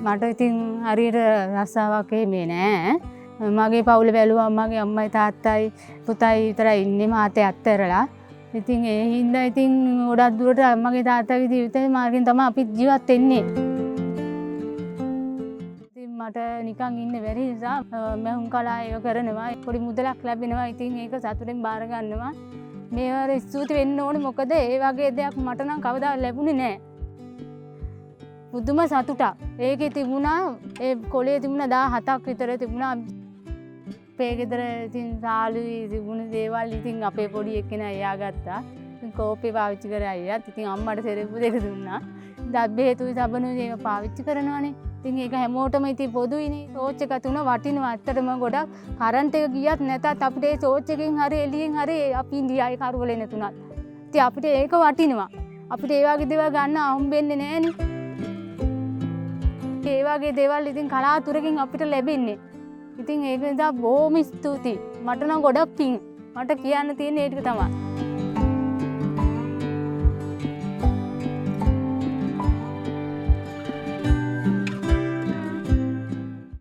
මට ඉතින් හරියට රස්සාවක් එන්නේ නෑ. මගේ පවුල බැලුවා මගේ අම්මයි තාත්තයි පුතයි විතරයි ඉන්නේ මාතේ අත්හැරලා. ඉතින් ඒ හින්දා ඉතින් ගොඩක් දුරට මගේ තාත්තගේ ජීවිතේ මාර්ගෙන් තමයි අපි ජීවත් වෙන්නේ. ඉතින් මට නිකන් ඉන්න බැරි නිසා මම කලා ඒව කරනවා. පොඩි මුදලක් ලැබෙනවා. ඉතින් ඒක සතුටෙන් බාර ගන්නවා. මේවර ස්තුති වෙන්න ඕනේ මොකද ඒ වගේ දෙයක් මට නම් කවදා ලැබුණේ නෑ. බුදුම සතුටක්. ඒකේ තිබුණා ඒ කොලේ තිබුණා 17ක් විතර තිබුණා. අපේ ගෙදර ඉතින් සාලුයි තිබුණ දේවල් ඉතින් අපේ පොඩි එක්කෙනා එයා ගත්තා. ඉතින් කෝපේ පාවිච්චි කරා අයියත්. ඉතින් අම්මට සෙරෙප්පු දෙක දුන්නා. දබ්බේ හේතුයි සබනුයි ඒක පාවිච්චි කරනවානේ. ඉතින් ඒක හැමෝටම ඉතින් පොදුයිනේ. ටෝච් එක තුන වටිනවා. ඇත්තටම ගොඩක් කරන්ට් එක ගියත් නැතත් අපිට ඒ ටෝච් එකෙන් හරි එළියෙන් හරි අපි ඉන්දියාවේ කරුවල නැතුණත්. ඉතින් අපිට ඒක වටිනවා. අපිට ඒ වගේ දේවල් ගන්න හම්බෙන්නේ නෑනේ. ඒ වගේ දේවල් ඉතින් කලාතුරකින් අපිට ලැබෙන්නේ. ඉතින් ඒක නිසා බොහොම ස්තුතියි. මට නම් ගොඩක් පිං. මට කියන්න තියෙන්නේ ඒක තමයි.